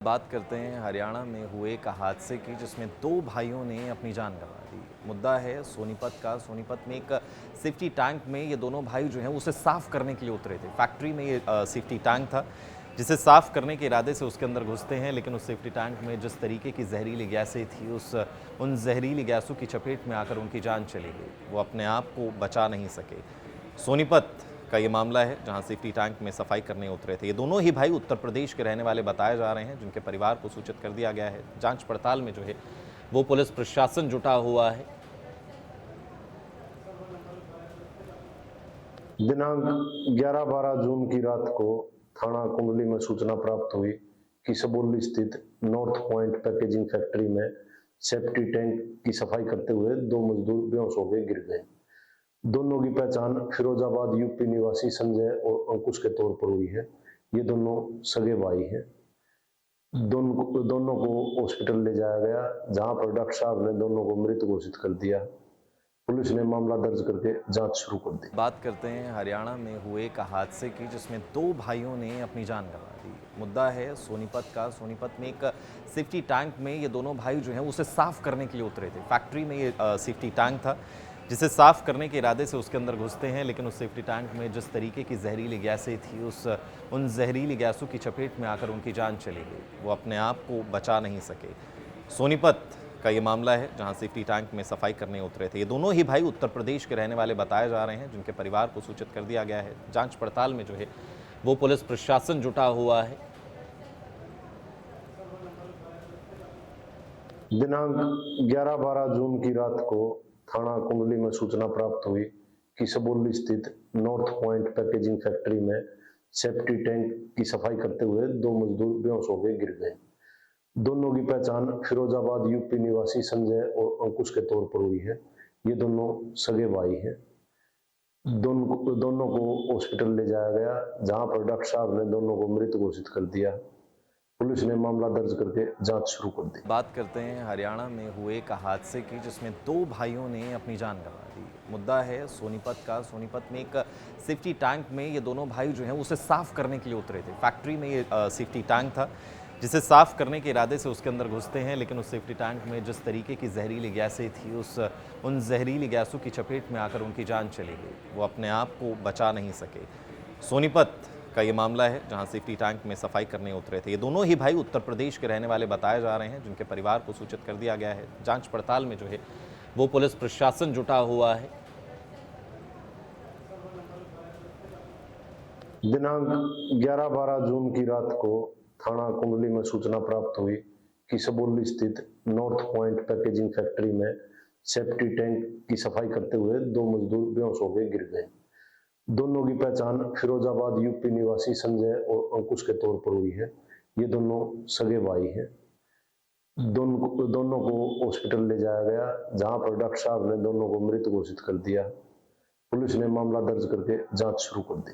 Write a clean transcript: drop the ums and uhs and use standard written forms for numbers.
बात करते हैं हरियाणा में हुए एक हादसे की जिसमें दो भाइयों ने अपनी जान गंवा दी। मुद्दा है सोनीपत का। सोनीपत में एक सेफ्टी टैंक में ये दोनों भाई जो हैं उसे साफ करने के लिए उतरे थे। फैक्ट्री में ये सेफ्टी टैंक था जिसे साफ करने के इरादे से उसके अंदर घुसते हैं, लेकिन उस सेफ्टी टैंक में जिस तरीके की जहरीली गैसें थी उन जहरीली गैसों की चपेट में आकर उनकी जान चली गई। वो अपने आप को बचा नहीं सके। सोनीपत का ये मामला है जहां सेफ्टी टैंक में सफाई करने उतरे थे। ये दोनों ही भाई उत्तर प्रदेश के रहने वाले बताए जा रहे हैं, जिनके परिवार को सूचित कर दिया गया है। जांच पड़ताल में जो है वो पुलिस प्रशासन जुटा हुआ है। दिनांक 11-12 जून की रात को थाना कुंडली में सूचना प्राप्त हुई कि सबौली स्थित नॉर्थ पॉइंट पैकेजिंग फैक्ट्री में सेफ्टी टैंक की सफाई करते हुए दो मजदूर बेहोश हो गए, गिर गए। दोनों की पहचान फिरोजाबाद यूपी निवासी संजय और अंकुश के तौर पर हुई है। ये दोनों सगे भाई हैं। दोनों को हॉस्पिटल ले जाया गया, जहां पर डॉक्टर साहब ने दोनों को मृत घोषित कर दिया। पुलिस ने मामला दर्ज करके जांच शुरू कर दी। बात करते हैं हरियाणा में हुए एक हादसे की जिसमें दो भाइयों ने अपनी जान गंवा दी। मुद्दा है सोनीपत का। सोनीपत में एक सेफ्टी टैंक में ये दोनों भाई जो हैं उसे साफ करने के लिए उतरे थे। फैक्ट्री में ये सेफ्टी टैंक था जिसे साफ करने के इरादे से उसके अंदर घुसते हैं, लेकिन उस सेफ्टी टैंक में जिस तरीके की जहरीली गैसें थी उन जहरीली गैसों की चपेट में आकर उनकी जान चली गई। वो अपने आप को बचा नहीं सके। सोनीपत का ये मामला है जहां सेफ्टी टैंक में सफाई करने उतरे थे। ये दोनों ही भाई उत्तर प्रदेश के रहने वाले बताए जा रहे हैं, जिनके परिवार को सूचित कर दिया गया है। जांच पड़ताल में जो है वो पुलिस प्रशासन जुटा हुआ है। दिनांक 11-12 जून की रात को थाना कुंडली में सूचना प्राप्त हुई कि सबौली स्थित नॉर्थ पॉइंट पैकेजिंग फैक्ट्री में सेफ्टी टैंक की सफाई करते हुए दो मजदूर बेहोश हो गए, गिर गए। दोनों की पहचान फिरोजाबाद यूपी निवासी संजय और अंकुश के तौर पर हुई है। ये दोनों सगे भाई हैं। दोनों को हॉस्पिटल ले जाया गया, जहां पर डॉक्टर साहब ने दोनों को मृत घोषित कर दिया। पुलिस ने मामला दर्ज करके जांच शुरू कर दी। बात करते हैं हरियाणा में हुए एक हादसे की जिसमें दो भाइयों ने अपनी जान गंवा दी। मुद्दा है सोनीपत का। सोनीपत में एक सेफ्टी टैंक में ये दोनों भाई जो हैं उसे साफ करने के लिए उतरे थे। फैक्ट्री में ये सेफ्टी टैंक था जिसे साफ करने के इरादे से उसके अंदर घुसते हैं, लेकिन उस सेफ्टी टैंक में जिस तरीके की जहरीली गैसें थी उन जहरीली गैसों की चपेट में आकर उनकी जान चली गई। वो अपने आप को बचा नहीं सके। सोनीपत का ये मामला है जहां सेफ्टी टैंक में सफाई करने उतरे थे। ये दोनों ही भाई उत्तर प्रदेश के रहने वाले बताए जा रहे हैं, जिनके परिवार को सूचित कर दिया गया है। जांच पड़ताल में जो है वो पुलिस प्रशासन जुटा हुआ है। दिनांक 11-12 जून की रात को थाना कुंडली में सूचना प्राप्त हुई कि सबौली स्थित नॉर्थ पॉइंट पैकेजिंग फैक्ट्री में सेफ्टी टैंक की सफाई करते हुए दो मजदूर बेहोश हो गए, गिर गए। दोनों की पहचान फिरोजाबाद यूपी निवासी संजय और अंकुश के तौर पर हुई है। ये दोनों सगे भाई हैं। दोनों को हॉस्पिटल ले जाया गया, जहां पर डॉक्टर साहब ने दोनों को मृत घोषित कर दिया। पुलिस ने मामला दर्ज करके जांच शुरू कर दी।